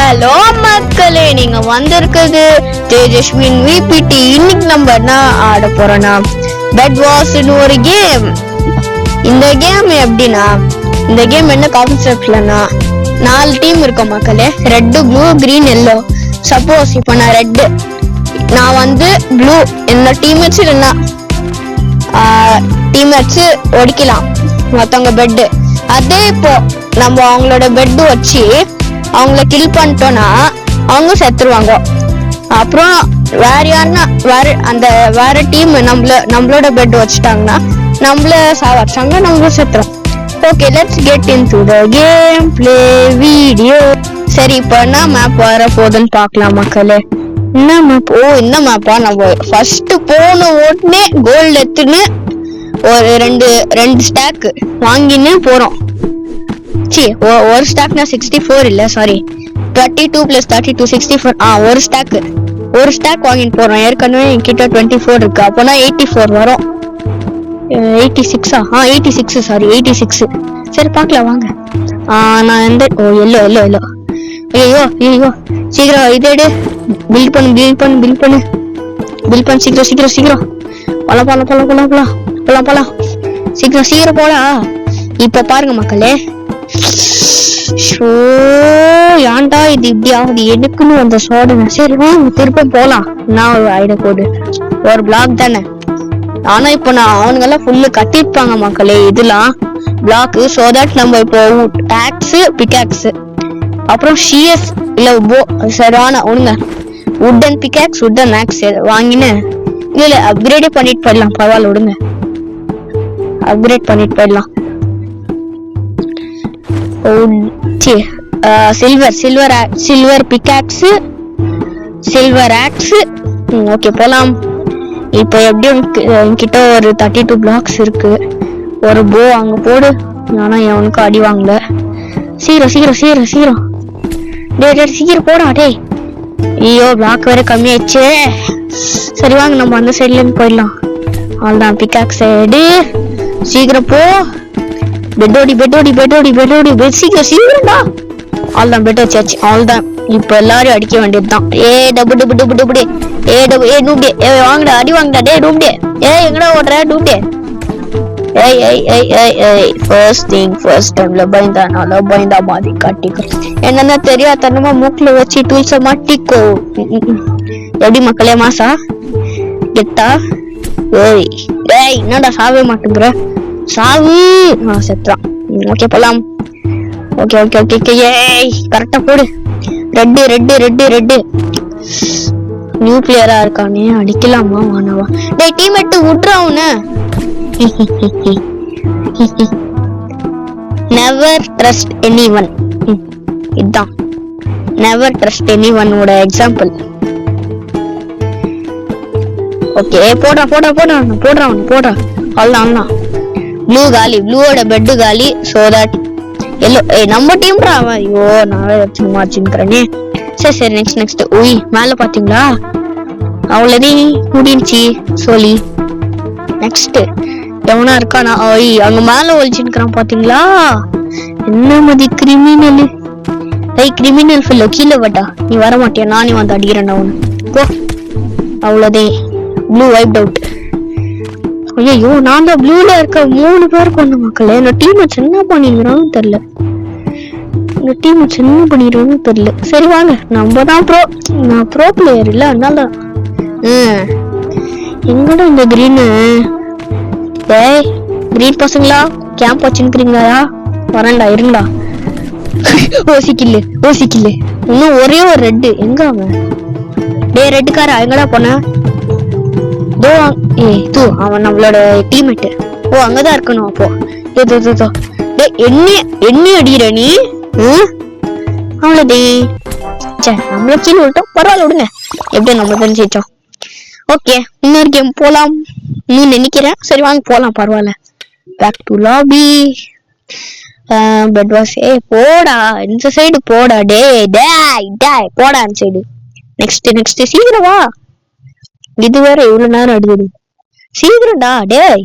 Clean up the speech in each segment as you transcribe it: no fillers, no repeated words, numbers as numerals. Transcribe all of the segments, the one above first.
Hello மக்களே, நீங்க வந்திருக்குது தேஜஸ்வின் விபிடி. இன்னைக்கு நம்ம என்ன ஆட போறோம்னா பெட் வாஷ்னு ஒரு கேம். இந்த கேம் எப்படின்னா, இந்த கேம் என்ன கான்செப்ட்லன்னா 4 டீம் இருக்கும் மக்களே, red, blue, green, yellow. Suppose இப்போ நான் ரெட், நான் வந்து ப்ளூ, என்ன டீம் வச்சு இல்லைன்னா டீம் வச்சு ஒடிக்கலாம் மத்தவங்க பெட்டு. அதே இப்போ நம்ம அவங்களோட பெட்டு வச்சு அவங்கள கில் பண்ணிட்டோம்னா அவங்க செத்துருவாங்க. அப்புறம் வேற யாருன்னா வேற டீம் நம்மளோட பெட் வச்சுட்டாங்கன்னா நம்மள சாவடிச்சாங்க, நம்மளும் செத்துறோம். Okay, let's get into the game play video. சரி, இப்போ என்ன மேப் வர போகுதுன்னு பார்க்கலாம் மக்களே. என்ன மேப்? என்ன மேப்பா? நம்ம ஃபர்ஸ்ட் போன உடனே கோல்டு எடுத்துன்னு ஒரு ரெண்டு ஸ்டாக் வாங்கின்னு போறோம். ஒரு ஸ்டாக்னா 64 இல்ல, சாரி 32 + 32 64. ஒரு ஸ்டாக் வாங்கிட்டு போறோம். ஏற்கனவே என்கிட்ட 24 இருக்கு, அப்போனா 84 வரும். 86 86 சாரி 86. சரி பார்க்கலாம் வாங்க. நான் எந்த எல்லோ ஐயோ சீக்கிரம் இது எடு. பில் பண்ணு சீக்கிரம் போலாம் சீக்கிரம் போடா. இப்ப பாருங்க மக்களே, ஏன்டா இது இப்படி ஆகுது? எனக்குன்னு வந்த சோதனை. சரி வாங்க திருப்ப போலாம். நான் ஒரு ஐடியா கோடு, ஒரு பிளாக் தானே. ஆனா இப்போ அவனுங்க எல்லாம் ஃபுல்லு கட்டிருப்பாங்க மக்களே இதெல்லாம் பிளாக். சோ தட் நம்ம இப்போ டாக்ஸ், பிகாக்ஸ், அப்புறம் ஷிஎஸ் இல்ல போ சரியான ஒண்ணுங்க உட்டன் பிகாக்ஸ், உட்டன் ஆக்ஸ் வாங்கின்னு இல்ல அப்கிரேடே பண்ணிட்டு போயிடலாம். பரவாயில்ல விடுங்க, அப்கிரேட் பண்ணிட்டு போயிடலாம். Silver pickaxe, silver axe. Okay போலாம். இப்போ எப்படியும் என்கிட்ட ஒரு 32 பிளாக்ஸ் இருக்கு. ஒரு போ அங்க போடு. ஆனா எவனுக்கு அடி வாங்கல. சீக்கிரம் டேய் சீக்கிரம் போடா டேய். ஐயோ பிளாக் வேற கம்மியாயிடுச்சு. சரி வாங்க நம்ம அந்த சைட்ல இருந்து போயிடலாம். அவ்வளவுதான், பிகாக்ஸ் எடு. சீக்கிரம் போ. பெட்டோடி சீக்கிரம்டா. அவ்வளவுதான், பெட் வச்சாச்சு. அவ்வளவுதான், இப்ப எல்லாரும் அடிக்க வேண்டியதுதான். நூப்டே வாங்கடா, அடி வாங்கடா. டே நூப்டே, எங்கடா ஓடுற நூப்டே? ஃபர்ஸ்ட் திங் ஃபர்ஸ்ட் டைம்ல பயந்தா மாதிரி காட்டிக்கோ. என்னன்னா தெரியாதனமா மூக்குல வச்சு டூல்ஸ மாட்டிக்கோ. எப்படி மக்களே, மாசா கெட்டா? ஏய் என்னடா சாவே மாட்டேங்கிற? சாவு. செத்தான். ஓகே போலாம். ஓகே ஏய் கரெக்டா போடு. ரெட் நியூக்ளியரா இருக்கானே, அடிக்கலாமா வானவா? டேய் டீம்மேட் விட்றா அவன. Never trust anyone. இதான் நெவர் ட்ரஸ்ட் எனிவன் ஓட எக்ஸாம்பிள். ஓகே போடுறா. அவ்வளவுதான். ப்ளூ காலி, ப்ளூவோட பெட்டு காலி. சோ தட் எல்லோ நம்ம டீம்ரா அவன். ஐயோ நான் சும்மா வச்சுக்கிறேனே. சரி நெக்ஸ்ட். உய் மேல பாத்தீங்களா? அவ்வளவு முடிஞ்சி சொல்லி. நெக்ஸ்ட் எவனா இருக்கானா? அங்க மேல ஒழிச்சுக்கிறான் பாத்தீங்களா? என்ன மதி கிரிமினல். கிரிமினல் ஃபுல்லோ கீழே வட்டா. நீ வர மாட்டியா? நானே வந்து அடிக்கிறேன் அவனு. போ. அவ்வளவுதே, ப்ளூ வைப்ட் அவுட். ஐயோ நான் தான் ப்ளூல இருக்க 3 பேர் கொண்ட மக்களே. இந்த டீம் என்ன பண்ணிடுறான்னு தெரியல. சரி வாங்க, நம்ம தான் நான் ப்ரோ பிளேயர் இல்ல, அதனால எங்கடா இந்த கிரீனு? கிரீன் பசங்களா கேம்ப் வச்சுக்கிறீங்களா? வரண்டா இருங்கடா. ஓசிக்கில்லு இன்னும் ஒரே ஒரு ரெட். எங்க அவன்? ரெட் காரா எங்கடா போன? அவன் நம்மளோட டீம்மேட். அங்கதான் இருக்கணும். அப்போ என்ன அடிக்கிற நீ? அவ்வளவுதே, நம்மள கீழே விட்டோம். பரவாயில்ல விடுங்க, எப்படி நம்ம தெரிஞ்சிச்சோம். ஓகே, இன்னொரு கேம் போலாம் நினைக்கிறேன். சரி வாங்க போலாம். பரவாயில்ல, back to lobby. Bed wars. போடா இந்த சைடு போடா. டேய் போடா அந்த சைடு. நெக்ஸ்ட் சீக்கிரம் வா. இது வேற இவ்வளவு நேரம் அடிக்குது. சீக்கிரம்டா டேய்,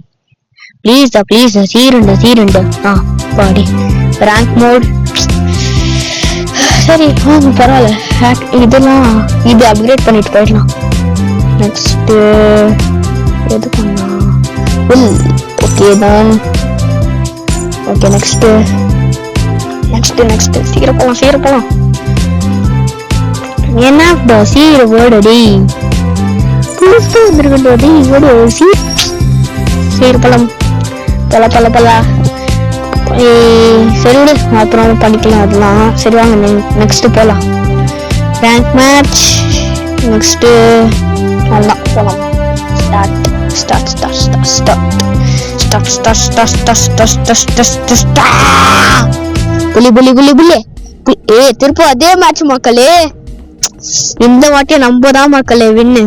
ப்ளீஸ் சீக்கிரம்டா. Party rank mode. சரி பரவாயில்ல, இதெல்லாம் இது அப்கிரேட் பண்ணிட்டு போயிடலாம். நெக்ஸ்ட் எது பண்ணா ஓகே தான். ஓகே நெக்ஸ்ட் சீக்கிரம் போலாம். என்னடா சீக்கிரம் ஓடடி, புதுசா வந்துருக்கடி ஓடு. சீக்கிரம் போலாம். சரி விடு, அப்புறம் பண்ணிக்கலாம் அதெல்லாம். சரி வாங்க நெக்ஸ்ட் போலாம். ரேங்க் மேட்ச் நெக்ஸ்ட் அவ்வளோதான் போலாம். புலி திருப்ப அதே மேட்ச் மக்களே. இந்த வாட்டி நம்ம தான் மக்களே வின்னு.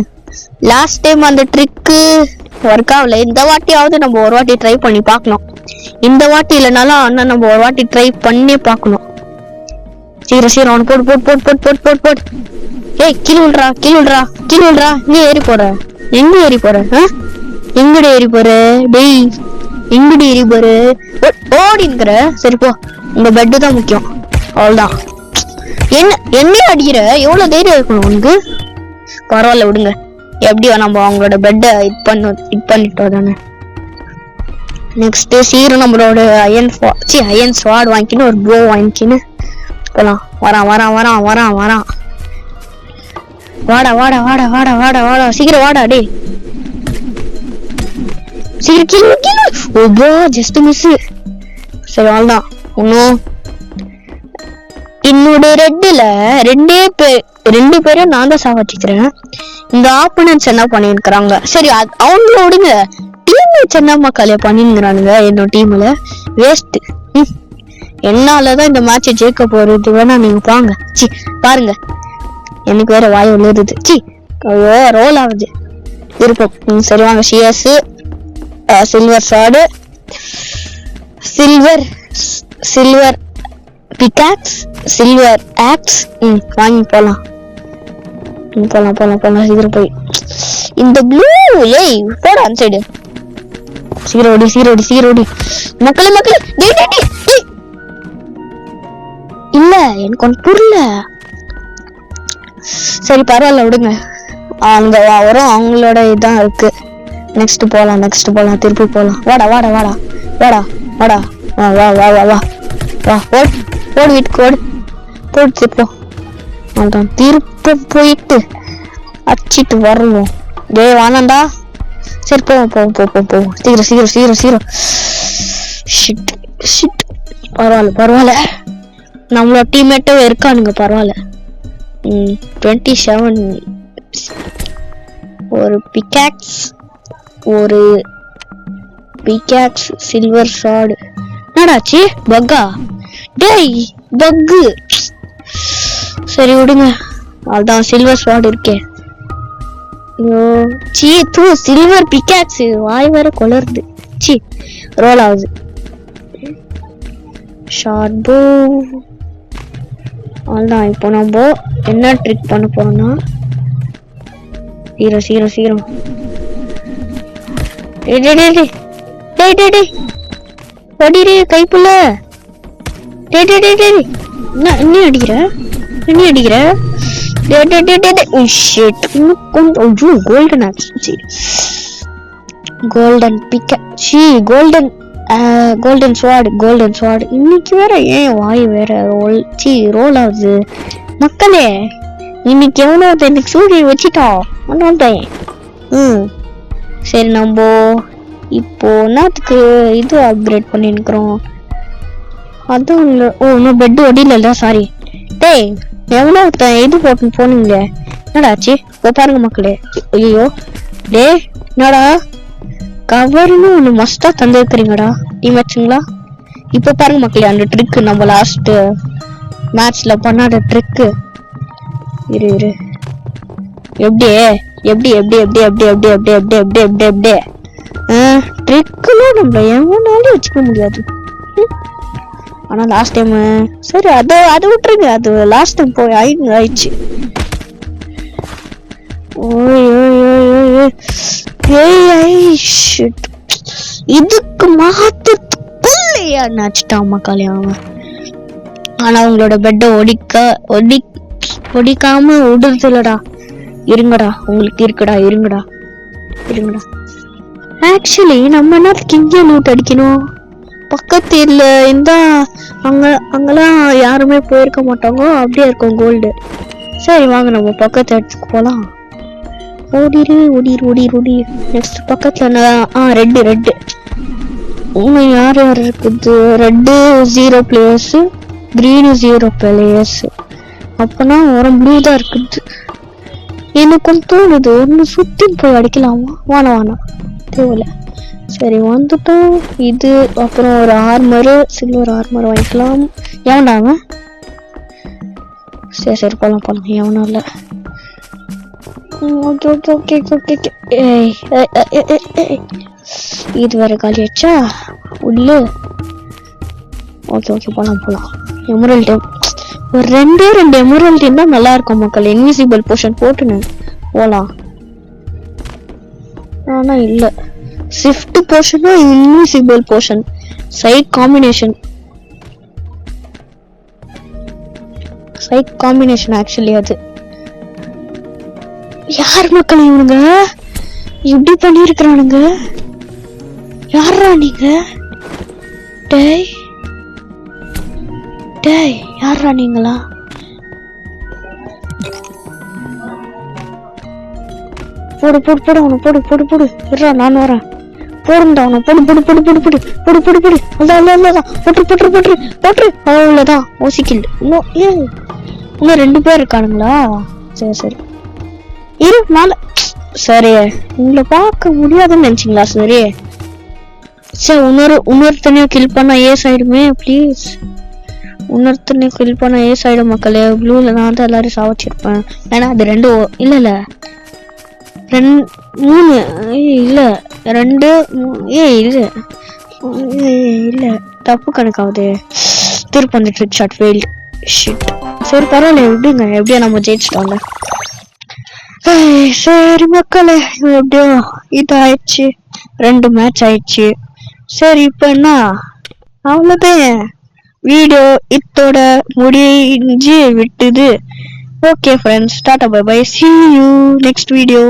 லாஸ்ட் டைம் அந்த ட்ரிக்கு ஒர்க் ஆகல. இந்த வாட்டியாவது நம்ம ஒரு வாட்டி ட்ரை பண்ணி பார்க்கணும். இந்த வாட்டி இல்லைனாலும் ஆனா நம்ம ஒரு வாட்டி ட்ரை பண்ணி பார்க்கணும். சீக்கிரம் அவன் போடு. ஏய் கீழ் விடுறா. நீ ஏறி போற, எங்க ஏறி போற? எங்கடி ஏறி போற? டேய் எங்கடி ஏறி போற? ஓடிங்கிற. சரி போ, உங்க பெட்டு தான் முக்கியம். அவ்வளவுதான். என்ன அடிக்கிற? எவ்வளவு தைரியம் இருக்கணும் உனக்கு? பரவாயில்ல விடுங்க. எப்படியோ நம்ம அவங்களோட பெட்டை இது பண்ணிட்டோம் தானே. நெக்ஸ்ட் சீக்கிரம் நம்மளோட அயன் ஸ்வாட் வாங்கிக்கின்னு ஒரு ப்ளோ வாங்கிக்கின்னு போலாம். வரான். வாடா சீக்கிரம் வாடா. டே சீக்கிரம் கீழே ஜஸ்ட் மிஸ். சரி அவ்வளவுதான். என்னோட ரெட்டுல ரெண்டு பேரும் நான் தான் சாவச்சிக்கிறேன். இந்த ஆப்போனன்ட்ஸ் என்ன பண்ணிருக்கிறாங்க? சரி அவங்கள விடுங்க. டீம்மேட்ஸ் என்ன மக்களே பண்ணிருக்கிறானுங்க என்னோட டீம்ல. வேஸ்ட். என்னாலதான் இந்த மேட்சை ஜெயிக்க போறது. வேணா நீங்க பாருங்க. எனக்கு வேற வாய் விழுது. ரோல் ஆகுது இருக்கும். சரி வாங்க. CS silver shard, silver pickaxe, silver axe வாங்கி போலாம். சீக்கிரம் போய் இந்த ப்ளூ போட அந்த சைடு. சீக்கிரம் ஓடி மக்களே. இல்ல எனக்கு ஒன்று புரியல. சரி பரவாயில்ல விடுங்க. அங்க வரும், அவங்களோட இதான் இருக்கு. நெக்ஸ்ட் போலாம். திருப்பி போலாம். வாடா. வா ஓடு வீட்டுக்கு போடு திருப்போம். அதான் திருப்ப போயிட்டு அடிச்சிட்டு வரணும். வானண்டா. சரி போவோம். சீக்கிரம். ஷிட் பரவாயில்ல. நம்மளோட டீம்மேட்டும் இருக்கானுங்க. பரவாயில்ல. 27 ஒரு பிகாக்ஸ் சில்வர் ஷார்டு. என்னடாச்சு? பக்கா? டேய் பக்கு. சரி விடுங்க. அதான் சில்வர் ஷார்டு இருக்கே. சில்வர் பிகாக்ஸ் வாய் வேற கொளருது. ரோல் ஆகுது. ஷார்ட் போ. அதான் இப்போ நம்ம என்ன ட்ரிக் பண்ண போறோம்னா சீக்கிரம். அடிரே கைப்புள்ள. என்ன அடிக்கிற? Golden axe. கோல்டன் பிக்க. Golden sword. இன்னைக்கு வேற ஏன் வாய் வேற ரோல் ஆகுது மக்களே. இன்னைக்கு எவனோ எனக்கு சூரிய வச்சுட்டோம். சரி நம்ம இப்போ என்னத்துக்கு இது அப்கிரேட் பண்ணிருக்கிறோம்? அதான் இன்னும் பெட் ஒடியில. சாரி டேய், எவனோ இது போட்டு போனீங்க. என்னடாச்சு? இப்போ பாருங்க மக்களே. ஐயோ டே என்னடா கவர்னு ஒண்ணு மஸ்டா தந்துருக்கிறீங்கடா டீமேட்ஸுங்களா. இப்போ பாருங்க மக்களே அந்த ட்ரிக், நம்ம லாஸ்ட் மேட்ச்ல பண்ணாத ட்ரிக். இரு எப்படி ட்ரிக்லாம் நம்ம எவனாலும் வச்சுக்க முடியாது. ஆனா லாஸ்ட் டைம் சரி அதை விட்டுருங்க. அது லாஸ்ட் டைம் போய் ஆயிடுச்சு. இதுக்கு மாத்துக்குள்ளையா நச்சுட்டான் மக்களே. அவன் ஆனா அவங்களோட பெட்டை ஒடிக்காம விடுறது இல்லடா. இருங்கடா, உங்களுக்கு இருக்குடா, இருங்கடா. ஆக்சுவலி நம்ம என்னத்துக்கு இங்கே லூட் அடிக்கணும்? பக்கத்துல இருந்தா அங்கெல்லாம் யாருமே போயிருக்க மாட்டாங்க, அப்படியே இருக்கும் கோல்டு. சரி வாங்க நம்ம பக்கத்து இடத்துக்கு போலாம். ஓடிரு. நெக்ஸ்ட் பக்கத்துல ரெட்டு இன்னும் யார் இருக்குது? Red 0 players, green 0 players. அப்பனா ஒரு ப்ளூ தான் இருக்குது. எனக்கும் தோணுது ஒன்னு சுத்தி போய் அடிக்கலாமா? வேணாம் தேவையில்ல. சரி வந்துட்டோம். இது அப்புறம் ஒரு ஆர்மரு, சில்வர் ஆர்மர் வாங்கிக்கலாம். எவனாம? சரி போலாம். எவனும் இல்லை. ஓகே. இது வேற காலியாச்சா உள்ள? ஓகே போலாம். எமரல்ட் ஒரு ரெண்டு எமரல்ட் இருந்தா நல்லா இருக்கும் மக்கள். இன்விசிபிள் போஷன் போட்டுன்னு போலாம். ஆனா இல்ல, ஷிஃப்ட் போஷனா invisible potion side combination actually அது. யார் மக்கள் இவனுங்க இப்படி பண்ணிருக்கிறானுங்க? யாரா நீங்க? டேய் யாரா நீங்களா? போடு அவனை போடு. இருடா நான் வரேன். போடுண்டா அவனை போடு. அதான் போட்டு அவ்வளவுதான். ஓசிக்கில் இன்னும் 2 பேர் இருக்கானுங்களா? சரி இரு மேல. சரி உங்களை பார்க்க முடியாதுன்னு நினைச்சீங்களா? சரி இன்னொருத்தனையும் கில் பண்ண ஏஸ் ஆயிடுமே ப்ளீஸ். இன்னொருத்தனையும் கில் பண்ண ஏஸ் ஆயிடும் மக்களே. ப்ளூல நான் தான் எல்லாரும் சாவச்சிருப்பேன். ஏன்னா அது 2 இல்ல 3 இல்ல 2 இல்ல தப்பு கணக்காவது. திருப்பி வந்துட்டு ஷாட் ஃபெயில்ட். ஷிட். சரி பரவாயில்ல, எப்படியா நம்ம ஜெயிச்சிட்டோம்ல. சரி மக்களே, எப்படியோ இது ஆயிடுச்சு. 2 மேட்ச் ஆயிடுச்சு. சரி இப்ப என்ன, அவ்வளவுதான். வீடியோ இத்தோட முடிஞ்சு விட்டுது. Okay friends, tata bye bye, see you next video.